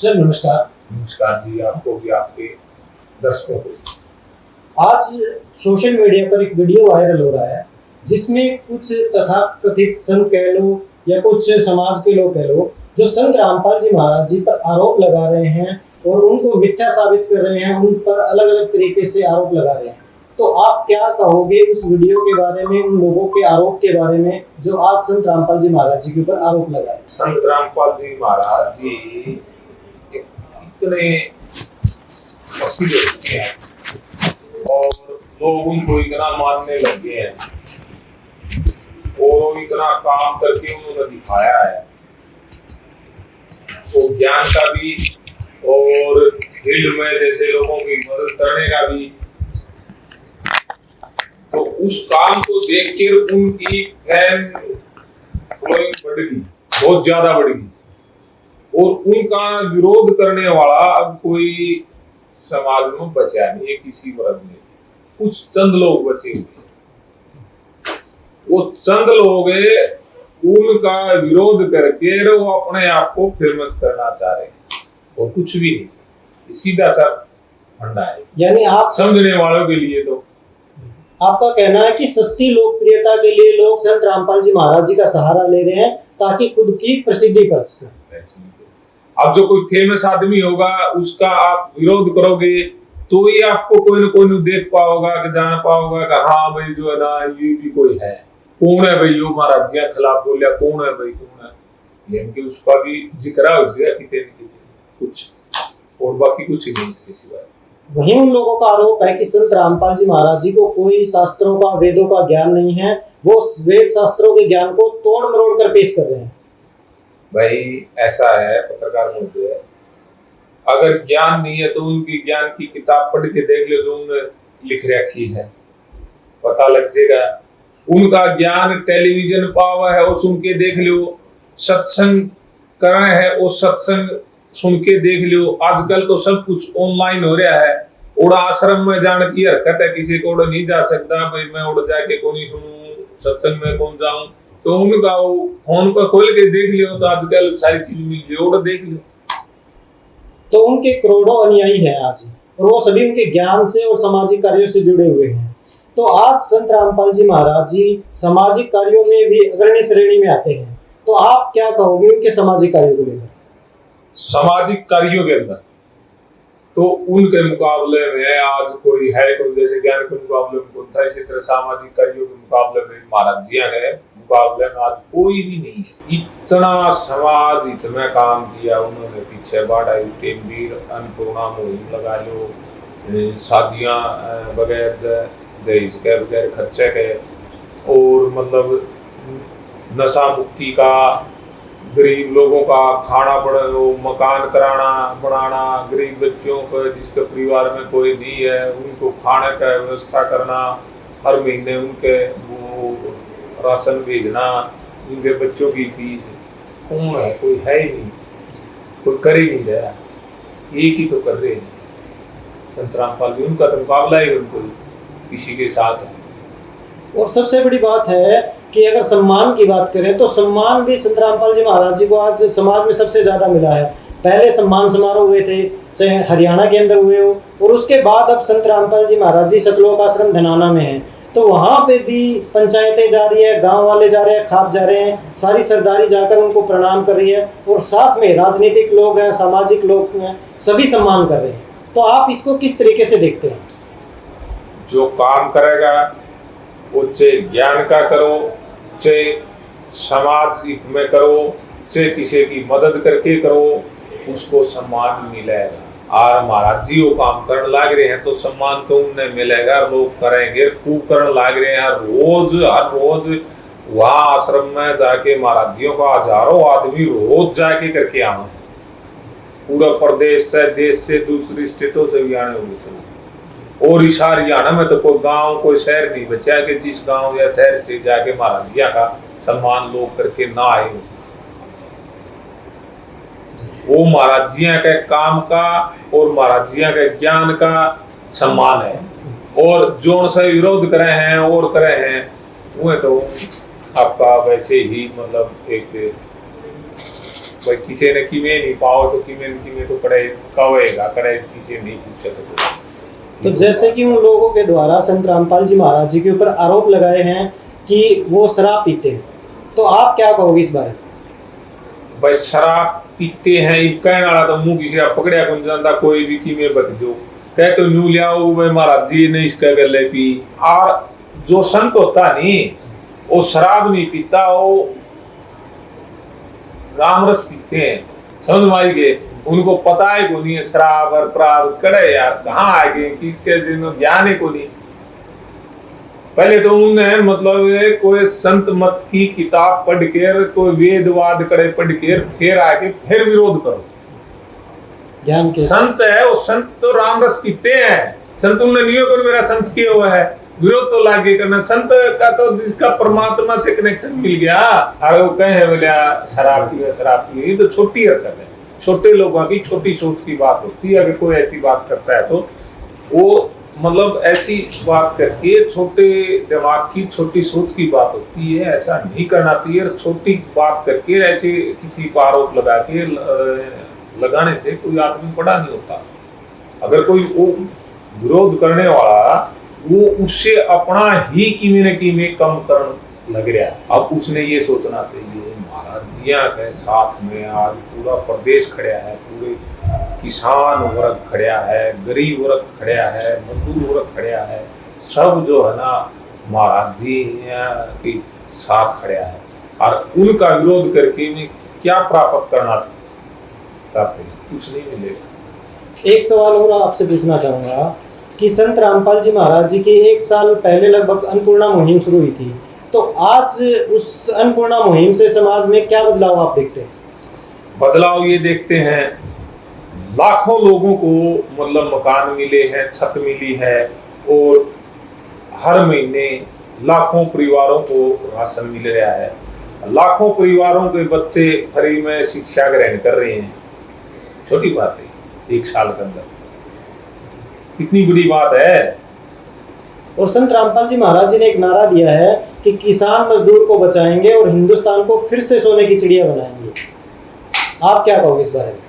Sir नमस्कार। नमस्कार जी, आपको भी आपके दर्शकों को। आज सोशल मीडिया पर एक वीडियो वायरल हो रहा है जिसमें कुछ तथाकथित संत कह लो या कुछ समाज के लोग कह लो जो संत रामपाल जी महाराज जी पर आरोप लगा रहे हैं और उनको मिथ्या साबित कर रहे हैं, उन पर अलग अलग तरीके से आरोप लगा रहे हैं। तो आप क्या कहोगे उस वीडियो के बारे में, उन लोगों के आरोप के बारे में जो आज संत रामपाल जी महाराज जी के ऊपर आरोप लगा रहे हैं? संत रामपाल जी महाराज जी इतने प्रसिद्ध हो चुके हैं और लोग उनको इतना मानने लग गए हैं और इतना काम करके उन्होंने दिखाया है, तो ज्ञान का भी और फील्ड में जैसे लोगों की मदद करने का भी, तो उस काम को देखकर उनकी फैन फॉलोइंग बढ़ गई, बहुत ज्यादा बढ़ गई और उनका विरोध करने वाला अब कोई समाज में बचा नहीं है। किसी वर्ग में कुछ चंद लोग बचे हुए, वो चंद लोग उनका विरोध करके वो अपने आप को फेमस करना चाह रहे हैं और कुछ भी नहीं, सीधा सा फंडा है। यानी आप समझने वालों के लिए तो आपका कहना है कि सस्ती लोकप्रियता के लिए लोग संत रामपाल जी महाराज जी का सहारा ले रहे हैं ताकि खुद की प्रसिद्धि कर सकें। अब जो कोई फेमस आदमी होगा उसका आप विरोध करोगे तो ही आपको कोई न देख पाओगा कि जान पाओगा कि हाँ भाई जो है ना ये भी कोई है, कौन है भाई, वो महाराज जी के खिलाफ बोलिया, कौन है भाई, कौन है, यानी कि उसका भी जिक्र हो जाएगा कितने कुछ, और बाकी कुछ ही नहीं इसके सिवाय। वहीं उन लोगों का आरोप है कि संत रामपाल जी महाराज जी को कोई शास्त्रों का, वेदों का ज्ञान नहीं है, वो वेद शास्त्रों के ज्ञान को तोड़ मरोड़ कर पेश कर रहे हैं। भाई ऐसा है पत्रकार महोदय, अगर ज्ञान नहीं है तो उनकी ज्ञान की किताब पढ़ के देख लो जो उन्होंने लिख रखी है, पता लग जाएगा। उनका ज्ञान टेलीविजन पावा है वो सुन के देख लो, सत्संग कर रहे हैं वो सत्संग सुन के देख लो। आजकल तो सब कुछ ऑनलाइन हो रहा है, उड़ा आश्रम में जाने की हरकत है, किसी को उड़ा नहीं जा सकता भाई मैं उड़ जाके कौन ही सुनूं, सत्संग में कौन जाऊं, तो उनका फोन पर खोल के देख लियो तो आजकल सारी चीज मिल जाए, उड़ा देख लो। तो उनके करोड़ों अनुयायी हैं आज और वो सभी उनके ज्ञान से और सामाजिक कार्यों से जुड़े हुए हैं। तो आज संत रामपाल जी महाराज जी सामाजिक कार्यों में भी अग्रणी श्रेणी में आते हैं, तो आप क्या कहोगे उनके सामाजिक कार्यों को लेकर? सामाजिक कार्यों के अंदर तो उनके मुकाबले में आज कोई है, कोई जैसे ज्ञान के मुकाबले में कौन था, इसी तरह सामाजिक कार्यों के मुकाबले में महाराज जी के मुकाबले में आज कोई भी नहीं है। इतना समाज हित में काम किया उन्होंने, पीछे बाढ़ आई उस टाइम भी अन्नपूर्णा मुहिम लगा लो, शादियां बगैर दहेज के बगैर खर्चे के, और मतलब नशा मुक्ति का, गरीब लोगों का खाना मकान बनाना, गरीब बच्चों को जिसके परिवार में कोई नहीं है उनको खाने का व्यवस्था करना, हर महीने उनके वो राशन भेजना, उनके बच्चों की फीस, कौन है, कोई है ही नहीं, कोई कर ही नहीं रहा, एक ही तो कर रहे हैं संत रामपाल जी, उनका तो मुकाबला ही उनको किसी के साथ है। और सबसे बड़ी बात है कि अगर सम्मान की बात करें तो सम्मान भी संत रामपाल जी महाराज जी को आज समाज में सबसे ज़्यादा मिला है। पहले सम्मान समारोह हुए थे चाहे हरियाणा के अंदर हुए हो, और उसके बाद अब संत रामपाल जी महाराज जी सतलोक आश्रम धनाना में हैं, तो वहाँ पे भी पंचायतें जा रही है, गांव वाले जा रहे हैं, खाप जा रहे हैं, सारी सरदारी जाकर उनको प्रणाम कर रही है और साथ में राजनीतिक लोग हैं, सामाजिक लोग हैं, सभी सम्मान कर रहे हैं। तो आप इसको किस तरीके से देखते हैं? जो काम करेगा वो चाहे ज्ञान का करो, चाहे समाज हित में करो, चाहे किसी की मदद करके करो, उसको सम्मान मिलेगा। और महाराज जी वो काम करने लग रहे हैं तो सम्मान तो उन्हें मिलेगा, लोग करेंगे, खूब करने लग रहे हैं। हर रोज वहाँ आश्रम में जाके महाराज जियों का हजारों आदमी रोज जाके करके आए हैं, पूरा प्रदेश से, देश से, दूसरी स्टेटों से भी आने होंगे। और इस हरियाणा में तो कोई गांव, कोई शहर नहीं बचा कि जिस गांव या शहर से जाके महाराज जी का सम्मान लोग करके ना आए हो। वो महाराज जी के काम का और महाराज जी के ज्ञान का सम्मान है, और जो से विरोध करे हैं और करे हैं वो तो आपका वैसे ही मतलब एक भाई किसी ने किमें नहीं पाओ तो किमें तो कड़े कवेगा कड़े किसी नहीं पूछे तो जैसे कि उन लोगों के द्वारा संत रामपाल जी महाराज जी के ऊपर आरोप लगाए हैं कि वो शराब पीते हैं, तो आप क्या कहोगे इस बारे में? भाई शराब पीते हैं ये कहने वाला तो मुंह किसी पकड़िया कौन जानता, कोई भी की में बक दो कह तो न्यू लियाओ भाई महाराज जी ने इसका गले पी। और जो संत होता नहीं वो शराब नहीं पीता, वो रामरस पीते हैं, समझ मारी के उनको पता है को नहीं है शराब और प्राब कड़े यार कहाँ आ गए किसके दिन ज्ञान है को नहीं। पहले तो उन्हें मतलब कोई संत मत की किताब पढ़ कर कोई वेदवाद करे पढ़ कर फिर आके फिर विरोध करो। ज्ञान के संत है वो संत तो रामरस पीते हैं, संत उन्हें नहीं को मेरा संत किया हुआ है विरोध तो लागे करना। संत का तो जिसका परमात्मा से कनेक्शन मिल गया अरे वो कहे बोलिया शराब पी, ये तो छोटी हरकत है, छोटे लोगों की छोटी सोच की बात होती है। अगर कोई ऐसी बात करता है तो वो मतलब ऐसी बात करके छोटे दिमाग की छोटी सोच की बात होती है, ऐसा नहीं करना चाहिए। छोटी बात करके ऐसे किसी को आरोप लगा के लगाने से कोई आदमी बड़ा नहीं होता। अगर कोई वो विरोध करने वाला वो उससे अपना ही कीमे कम करने लग रहा है, अब उसने ये सोचना चाहिए महाराज जिया के साथ में आज पूरा प्रदेश खड़ा है, पूरे किसान वर्ग खड़ा है, गरीब वर्ग खड़ा है, मजदूर वर्ग खड़ा है, सब जो है ना महाराज जी के साथ खड़ा है और उनका विरोध करके में क्या प्राप्त करना चाहते हैं, कुछ नहीं मिलेगा। एक सवाल और आपसे पूछना चाहूँगा कि संत रामपाल जी महाराज जी की 1 साल पहले लगभग अन्नपूर्णा मुहिम शुरू हुई थी, तो आज उस अन्नपूर्णा मुहिम से समाज में क्या बदलाव आप देखते हैं? बदलाव ये देखते हैं लाखों लोगों को मतलब मकान मिले हैं, छत मिली है और हर महीने लाखों परिवारों को राशन मिल रहा है, लाखों परिवारों के बच्चे फ्री में शिक्षा ग्रहण कर रहे हैं। छोटी बात है 1 साल के अंदर, कितनी बड़ी बात है। और संत रामपाल जी महाराज जी ने एक नारा दिया है कि किसान मजदूर को बचाएंगे और हिंदुस्तान को फिर से सोने की चिड़िया बनाएंगे, आप क्या कहोगे इस बारे में?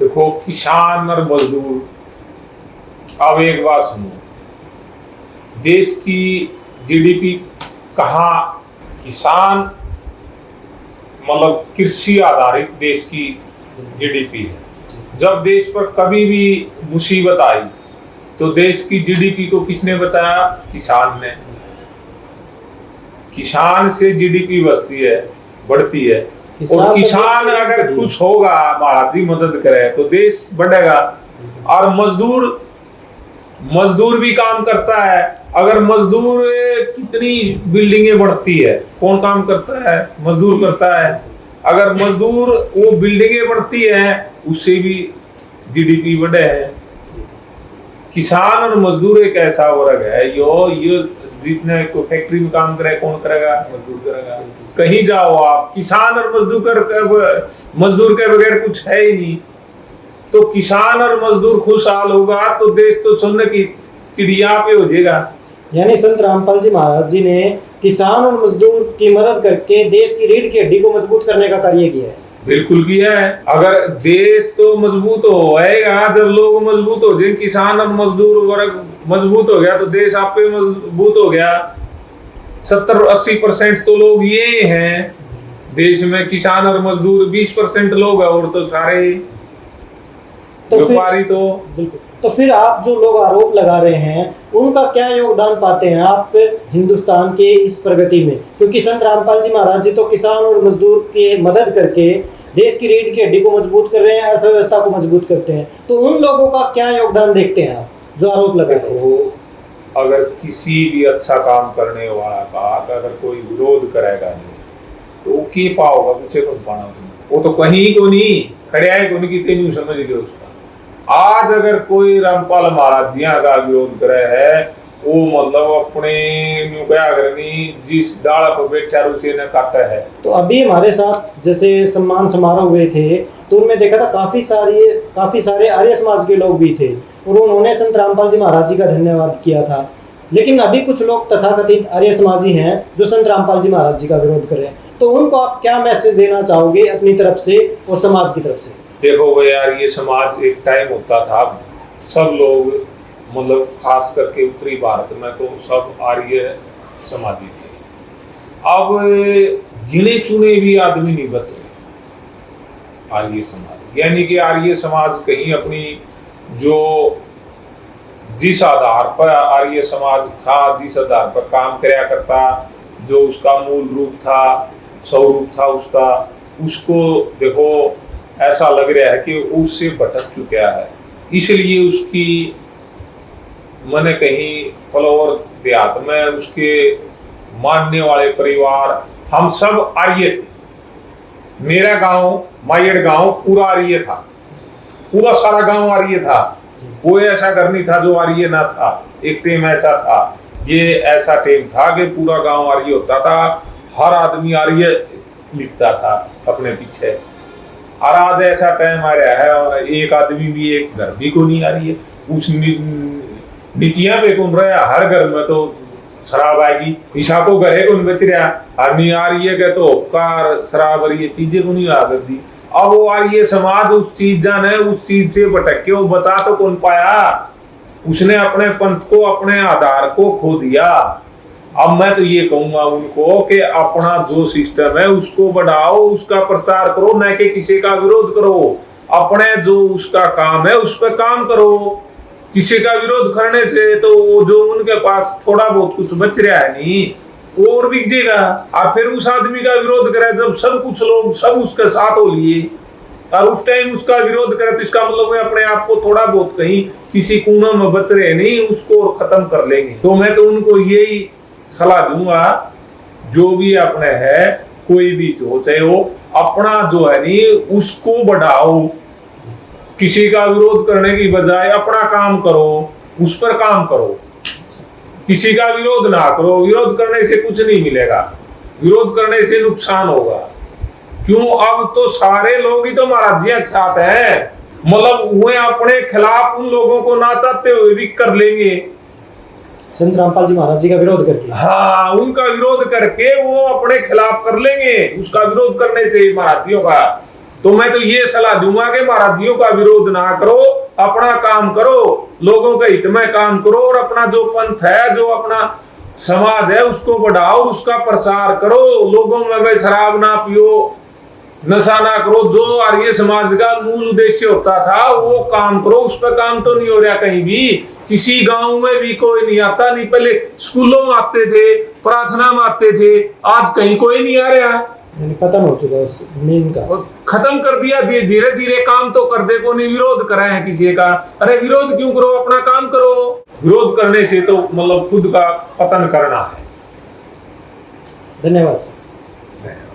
देखो किसान और मजदूर, अब एक बात सुनो, देश की जीडीपी कहाँ किसान मतलब कृषि आधारित देश की जीडीपी है। जब देश पर कभी भी मुसीबत आई तो देश की जीडीपी को किसने बचाया? किसान ने। किसान से जीडीपी बचती है, बढ़ती है, और किसान अगर खुश होगा महाराज जी मदद करे तो देश बढ़ेगा। और मजदूर भी काम करता है, अगर मजदूर कितनी बिल्डिंगें बढ़ती है, कौन काम करता है? मजदूर करता है। अगर मजदूर वो बिल्डिंगें बढ़ती है उससे भी जीडीपी बढ़े है। किसान और मजदूर एक ऐसा वर्ग है यो जितने को फैक्ट्री में काम करे कौन करेगा? मजदूर करेगा। कहीं जाओ आप, किसान और मजदूर के बगैर कुछ है ही नहीं। तो किसान और मजदूर खुशहाल होगा तो देश तो सोने की चिड़िया पे हो जाएगा। यानी संत रामपाल जी महाराज जी ने किसान और मजदूर की मदद करके देश की रीढ़ की हड्डी को मजबूत करने का कार्य किया है। बिल्कुल किया है। अगर देश तो मजबूत होएगा जब लोग मजबूत हो जाए, किसान और मजदूर वर्ग मजबूत हो गया तो देश आप पे मजबूत हो गया। 70-80% तो लोग ये हैं देश में, किसान और मजदूर 20% लोग हैं और तो सारे व्यापारी तो बिल्कुल। तो फिर आप जो लोग आरोप लगा रहे हैं उनका क्या योगदान पाते हैं आप हिंदुस्तान के इस प्रगति में? क्योंकि संत रामपाल जी महाराज जी तो किसान और मजदूर की मदद करके देश की रीढ़ की हड्डी को मजबूत कर रहे हैं, अर्थव्यवस्था को मजबूत करते हैं, तो उन लोगों का क्या योगदान देखते हैं आप जो आरोप लगा रहे हैं? अगर किसी भी अच्छा काम करने वाला का अगर कोई विरोध करेगा नहीं तो के पाओगा मुझे कौन पाना उसमें? वो तो कहीं को नहीं खड़े को नहीं कितने नहीं समझ गए उसका। आज अगर कोई रामपाल महाराज जी का विरोध करे है वो मतलब अपने क्या करनी जिस डाल पर बैठा उसे न काटा है। तो अभी हमारे साथ जैसे सम्मान समारोह हुए थे तो उनमें देखा था काफी सारे आर्य समाज के लोग भी थे और उन्होंने संत रामपाल जी महाराज जी का धन्यवाद किया था। लेकिन अभी कुछ लोग तथाकथित आर्य समाजी हैं जो संत रामपाल जी महाराज जी का विरोध कर रहे हैं, तो तो उनको आप क्या मैसेज देना चाहोगे अपनी तरफ से और समाज की तरफ से? देखो भाई यार, ये समाज एक टाइम होता था, सब लोग मतलब खास करके उत्तरी भारत में तो सब आर्य समाजी थे। अब गिने चुने भी आदमी नहीं बच रहे आर्य समाज, यानी कि आर्य समाज कहीं अपनी जो जिस आधार पर आर्य समाज था, जिस आधार पर काम कराया करता, जो उसका मूल रूप था, स्वरूप था उसका, उसको देखो ऐसा लग रहा है कि उससे भटक चुका है। इसलिए उसकी मैंने कहीं फ्लोर देहात में उसके मानने वाले परिवार हम सब आर्य थे। मेरा गांव मायड़ गांव पूरा आर्य था, पूरा सारा गांव आर्य था, कोई ऐसा घर नहीं था जो आर्य ना था। एक टेम ऐसा था, ये ऐसा टेम था कि पूरा गांव आर्य होता था, हर आदमी आर्य लिखता था अपने पीछे। और आज ऐसा टाइम आ रहा है, एक आदमी भी एक घर भी को नहीं आ रही है, उस नीतियां पे कौन रहा, हर घर में तो शराब आएगी, ईशा को घरे को बच रहा, आदमी आ रही है तो कार शराब और ये चीजें को नहीं आ करती। अब वो आ रही है समाज उस चीज जाने, उस चीज से भटक के वो बचा तो कौन पाया, उसने अपने पंथ को, अपने आधार को खो दिया। अब मैं तो ये कहूंगा उनको कि अपना जो सिस्टम है उसको बढ़ाओ, उसका प्रचार करो, न कि किसी का विरोध करो। अपने जो उसका काम है उस पर काम करो। किसी का विरोध करने से तो वो जो उनके पास थोड़ा बहुत कुछ बच रहा है नहीं, वो और बिगजेगा। और फिर उस आदमी का विरोध करे जब सब कुछ लोग सब उसके साथ हो लिए, और उस टाइम उसका विरोध करे तो इसका मतलब है अपने आप को थोड़ा बहुत कहीं किसी कोने में बच रहे नहीं, उसको और खत्म कर लेंगे। तो मैं तो उनको यही सलाह दूंगा, जो भी अपने है, कोई भी जो चाहे वो अपना जो है नहीं उसको बढ़ाओ। किसी का विरोध करने की बजाय अपना काम करो, उस पर काम करो, किसी का विरोध ना करो। विरोध करने से कुछ नहीं मिलेगा, विरोध करने से नुकसान होगा। क्यों, अब तो सारे लोग ही तो महाराजिया के साथ हैं, मतलब वो अपने खिलाफ उन लोगों को ना चाहते हुए भी कर लेंगे। संत रामपाल जी महाराज जी का विरोध करके, हाँ, उनका विरोध करके वो अपने खिलाफ कर लेंगे, उसका विरोध करने से महाराजियों का। तो मैं तो ये सलाह दूंगा कि महाराजियों का विरोध ना करो, अपना काम करो, लोगों के हित में काम करो, और अपना जो पंथ है, जो अपना समाज है उसको बढ़ाओ, उसका प्रचार करो। लोगों में भाई शराब ना पियो, नशा ना करो, जो आर्य समाज का मूल उद्देश्य होता था वो काम करो। उस पर काम तो नहीं हो रहा कहीं भी, किसी गांव में भी कोई नहीं आता। नहीं पहले स्कूलों में आते थे, प्रार्थना में आते थे, आज कहीं कोई नहीं आ रहा, खत्म हो चुका है उस नीम का, खत्म कर दिया। धीरे धीरे काम तो कर दे को नहीं, विरोध करे हैं किसी का। अरे विरोध क्यों करो, अपना काम करो। विरोध करने से तो मतलब खुद का पतन करना है। धन्यवाद सर। धन्यवाद।